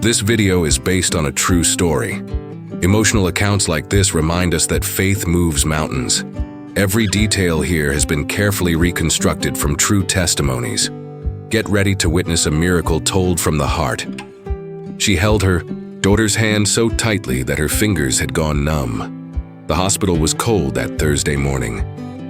This video is based on a true story. Emotional accounts like this remind us that faith moves mountains. Every detail here has been carefully reconstructed from true testimonies. Get ready to witness a miracle told from the heart. She held her daughter's hand so tightly that her fingers had gone numb. The hospital was cold that Thursday morning,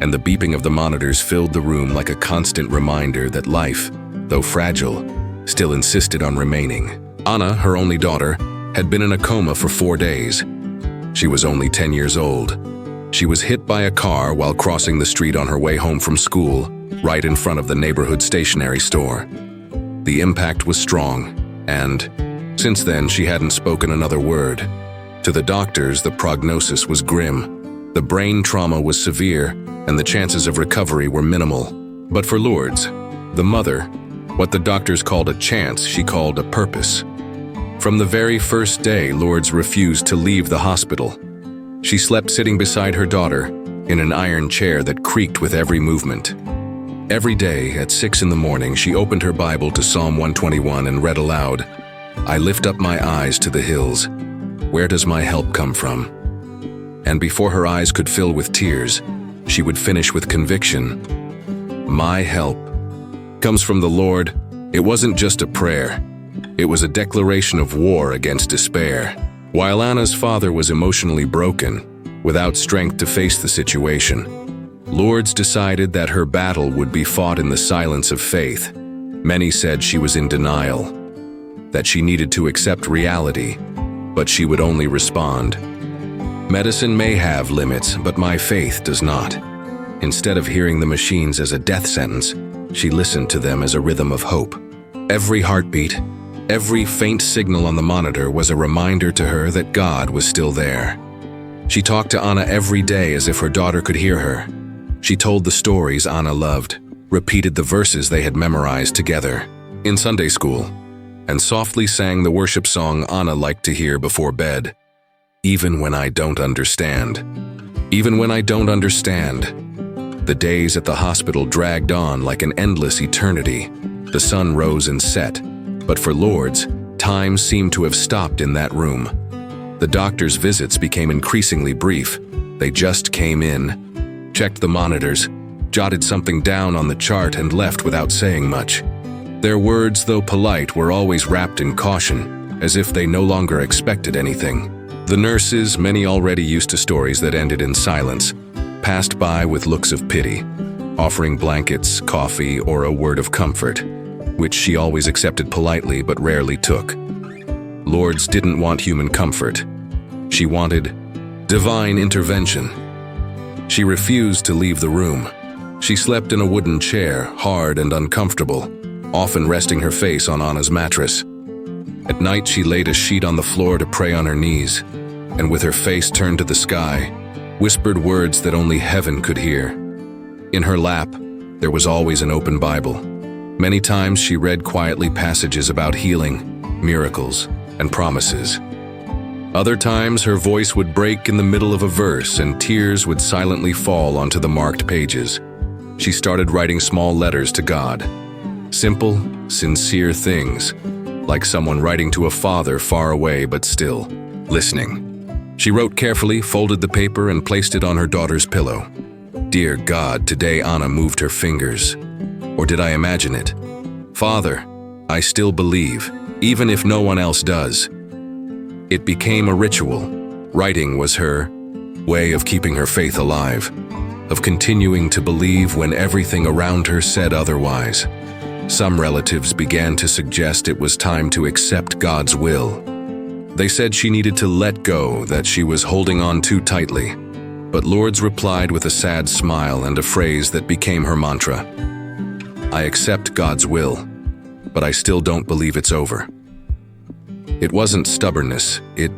and the beeping of the monitors filled the room like a constant reminder that life, though fragile, still insisted on remaining. Anna, her only daughter, had been in a coma for 4 days. She was only 10 years old. She was hit by a car while crossing the street on her way home from school, right in front of the neighborhood stationery store. The impact was strong, and since then she hadn't spoken another word. To the doctors, the prognosis was grim. The brain trauma was severe, and the chances of recovery were minimal. But for Lourdes, the mother, what the doctors called a chance, she called a purpose. From the very first day, Lourdes refused to leave the hospital. She slept sitting beside her daughter in an iron chair that creaked with every movement. Every day at 6 in the morning, she opened her Bible to Psalm 121 and read aloud, "I lift up my eyes to the hills. Where does my help come from?" And before her eyes could fill with tears, she would finish with conviction. My help comes from the Lord. It wasn't just a prayer. It was a declaration of war against despair. While Anna's father was emotionally broken, without strength to face the situation, Lourdes decided that her battle would be fought in the silence of faith. Many said she was in denial, that she needed to accept reality, but she would only respond. Medicine may have limits, but my faith does not. Instead of hearing the machines as a death sentence, she listened to them as a rhythm of hope. Every heartbeat, every faint signal on the monitor was a reminder to her that God was still there. She talked to Anna every day as if her daughter could hear her. She told the stories Anna loved, repeated the verses they had memorized together in Sunday school, and softly sang the worship song Anna liked to hear before bed. Even when I don't understand. Even when I don't understand. The days at the hospital dragged on like an endless eternity. The sun rose and set, but for Lourdes, time seemed to have stopped in that room. The doctor's visits became increasingly brief. They just came in, checked the monitors, jotted something down on the chart and left without saying much. Their words, though polite, were always wrapped in caution, as if they no longer expected anything. The nurses, many already used to stories that ended in silence, passed by with looks of pity, offering blankets, coffee, or a word of comfort, which she always accepted politely but rarely took. Lourdes didn't want human comfort. She wanted divine intervention. She refused to leave the room. She slept in a wooden chair, hard and uncomfortable, often resting her face on Anna's mattress. At night, she laid a sheet on the floor to pray on her knees, and with her face turned to the sky, whispered words that only heaven could hear. In her lap, there was always an open Bible. Many times she read quietly passages about healing, miracles, and promises. Other times her voice would break in the middle of a verse and tears would silently fall onto the marked pages. She started writing small letters to God. Simple, sincere things, like someone writing to a father far away but still listening. She wrote carefully, folded the paper, and placed it on her daughter's pillow. Dear God, today Anna moved her fingers. Or did I imagine it? Father, I still believe, even if no one else does. It became a ritual. Writing was her way of keeping her faith alive, of continuing to believe when everything around her said otherwise. Some relatives began to suggest it was time to accept God's will. They said she needed to let go, that she was holding on too tightly. But Lourdes replied with a sad smile and a phrase that became her mantra. I accept God's will, but I still don't believe it's over. It wasn't stubbornness, it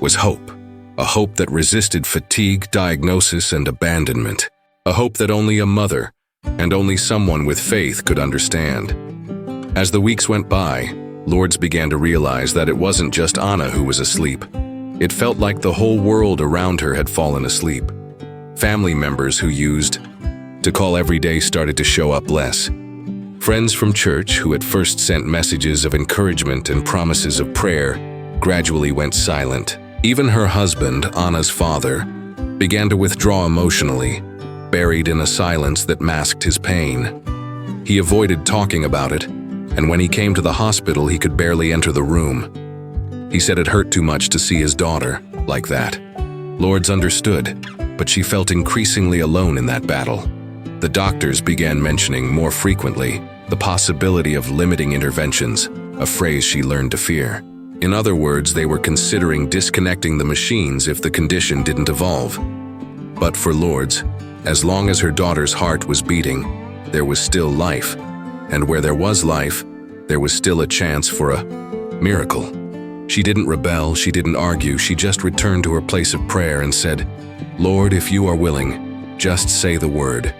was hope. A hope that resisted fatigue, diagnosis, and abandonment. A hope that only a mother, and only someone with faith could understand. As the weeks went by, Lourdes began to realize that it wasn't just Anna who was asleep. It felt like the whole world around her had fallen asleep. Family members who used to call every day started to show up less. Friends from church, who at first sent messages of encouragement and promises of prayer, gradually went silent. Even her husband, Anna's father, began to withdraw emotionally, buried in a silence that masked his pain. He avoided talking about it, and when he came to the hospital, he could barely enter the room. He said it hurt too much to see his daughter like that. Lourdes understood, but she felt increasingly alone in that battle. The doctors began mentioning more frequently the possibility of limiting interventions, a phrase she learned to fear. In other words, they were considering disconnecting the machines if the condition didn't evolve. But for Lourdes, as long as her daughter's heart was beating, there was still life. And where there was life, there was still a chance for a miracle. She didn't rebel, she didn't argue, she just returned to her place of prayer and said, "Lord, if you are willing, just say the word."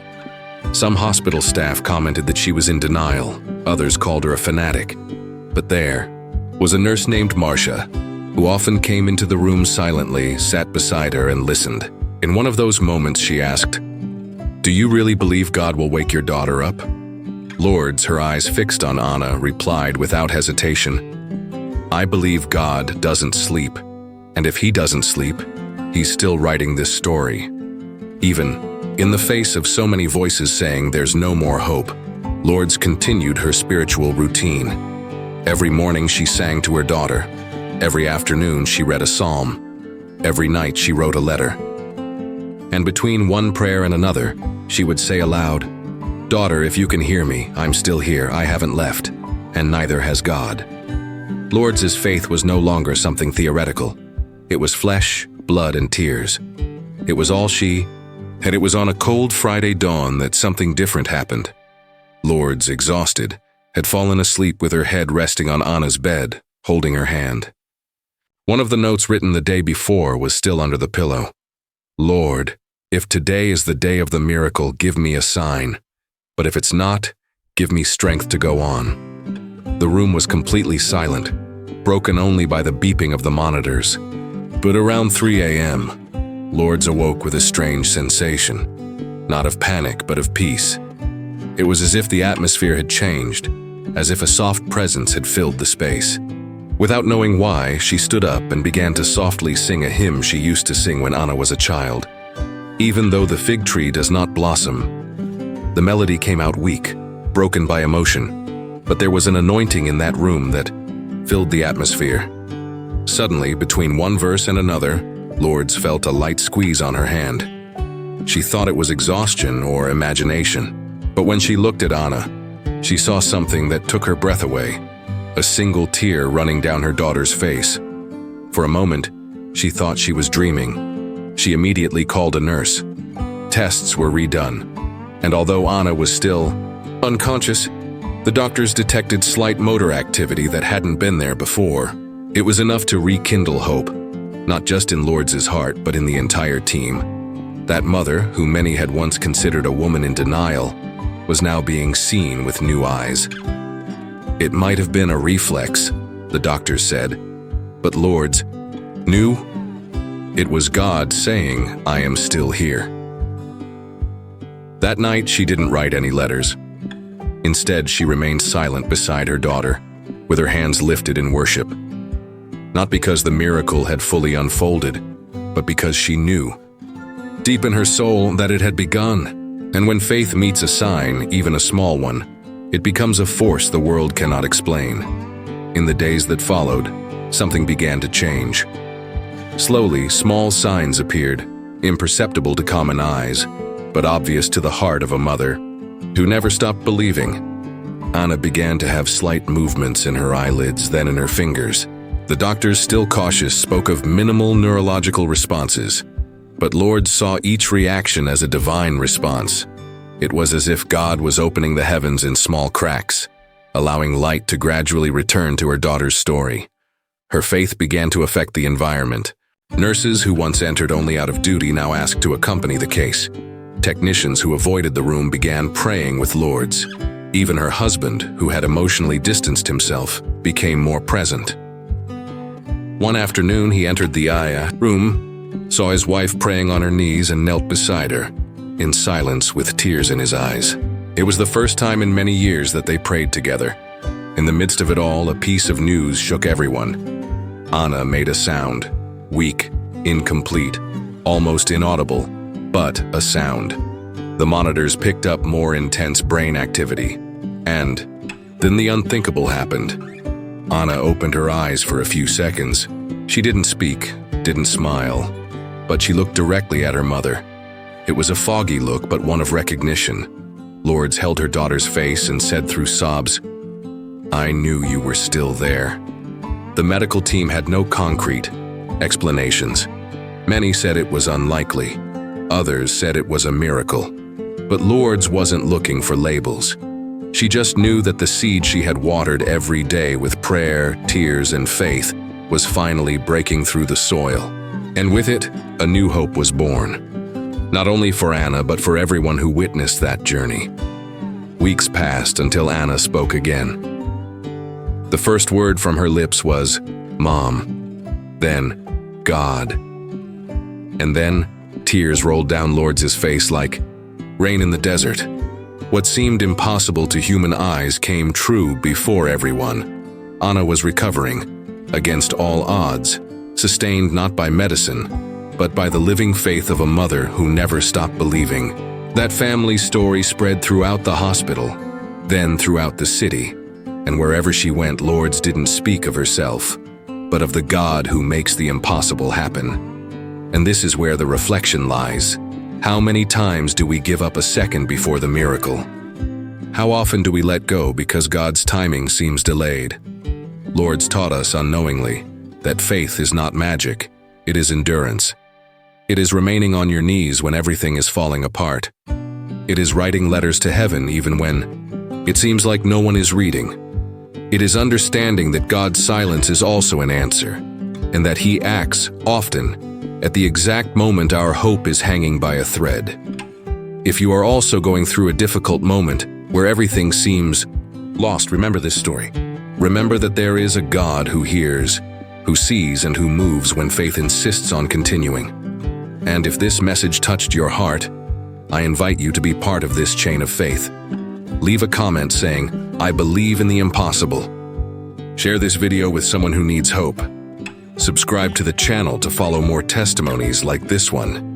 Some hospital staff commented that she was in denial, others called her a fanatic. But there was a nurse named Marcia, who often came into the room silently, sat beside her and listened. In one of those moments she asked, "Do you really believe God will wake your daughter up?" Lourdes, her eyes fixed on Anna, replied without hesitation, "I believe God doesn't sleep, and if he doesn't sleep, he's still writing this story." Even in the face of so many voices saying there's no more hope, Lourdes continued her spiritual routine. Every morning she sang to her daughter. Every afternoon she read a psalm. Every night she wrote a letter. And between one prayer and another, she would say aloud, "Daughter, if you can hear me, I'm still here, I haven't left, and neither has God." Lourdes's faith was no longer something theoretical. It was flesh, blood, and tears. It was all she, and it was on a cold Friday dawn that something different happened. Lourdes, exhausted, had fallen asleep with her head resting on Anna's bed, holding her hand. One of the notes written the day before was still under the pillow. "Lord, if today is the day of the miracle, give me a sign. But if it's not, give me strength to go on." The room was completely silent, broken only by the beeping of the monitors. But around 3 a.m., Lourdes awoke with a strange sensation, not of panic, but of peace. It was as if the atmosphere had changed, as if a soft presence had filled the space. Without knowing why, she stood up and began to softly sing a hymn she used to sing when Anna was a child. "Even though the fig tree does not blossom." The melody came out weak, broken by emotion, but there was an anointing in that room that filled the atmosphere. Suddenly, between one verse and another, Lourdes felt a light squeeze on her hand. She thought it was exhaustion or imagination, but when she looked at Anna, she saw something that took her breath away, a single tear running down her daughter's face. For a moment, she thought she was dreaming. She immediately called a nurse. Tests were redone, and although Anna was still unconscious, the doctors detected slight motor activity that hadn't been there before. It was enough to rekindle hope, not just in Lourdes's heart, but in the entire team. That mother, who many had once considered a woman in denial, was now being seen with new eyes. It might have been a reflex, the doctors said, but Lourdes knew it was God saying, "I am still here." That night, she didn't write any letters. Instead, she remained silent beside her daughter, with her hands lifted in worship. Not because the miracle had fully unfolded, but because she knew, deep in her soul, that it had begun. And when faith meets a sign, even a small one, it becomes a force the world cannot explain. In the days that followed, something began to change. Slowly, small signs appeared, imperceptible to common eyes, but obvious to the heart of a mother who never stopped believing. Anna began to have slight movements in her eyelids, then in her fingers. The doctors, still cautious, spoke of minimal neurological responses, but Lourdes saw each reaction as a divine response. It was as if God was opening the heavens in small cracks, allowing light to gradually return to her daughter's story. Her faith began to affect the environment. Nurses who once entered only out of duty now asked to accompany the case. Technicians who avoided the room began praying with Lourdes. Even her husband, who had emotionally distanced himself, became more present. One afternoon, he entered the room, saw his wife praying on her knees, and knelt beside her, in silence with tears in his eyes. It was the first time in many years that they prayed together. In the midst of it all, a piece of news shook everyone. Anna made a sound, weak, incomplete, almost inaudible, but a sound. The monitors picked up more intense brain activity. And then the unthinkable happened. Anna opened her eyes for a few seconds. She didn't speak, didn't smile, but she looked directly at her mother. It was a foggy look, but one of recognition. Lourdes held her daughter's face and said through sobs, "I knew you were still there." The medical team had no concrete explanations. Many said it was unlikely. Others said it was a miracle. But Lourdes wasn't looking for labels. She just knew that the seed she had watered every day with prayer, tears, and faith was finally breaking through the soil. And with it, a new hope was born. Not only for Anna, but for everyone who witnessed that journey. Weeks passed until Anna spoke again. The first word from her lips was, "Mom." Then, "God." And then, tears rolled down Lourdes' face like rain in the desert. What seemed impossible to human eyes came true before everyone. Anna was recovering, against all odds, sustained not by medicine, but by the living faith of a mother who never stopped believing. That family story spread throughout the hospital, then throughout the city, and wherever she went, Lourdes didn't speak of herself, but of the God who makes the impossible happen. And this is where the reflection lies. How many times do we give up a second before the miracle? How often do we let go because God's timing seems delayed? Lourdes taught us unknowingly that faith is not magic, it is endurance. It is remaining on your knees when everything is falling apart. It is writing letters to heaven even when it seems like no one is reading. It is understanding that God's silence is also an answer, and that He acts often at the exact moment our hope is hanging by a thread. If you are also going through a difficult moment where everything seems lost, remember this story. Remember that there is a God who hears, who sees, and who moves when faith insists on continuing. And if this message touched your heart, I invite you to be part of this chain of faith. Leave a comment saying, "I believe in the impossible." Share this video with someone who needs hope. Subscribe to the channel to follow more testimonies like this one.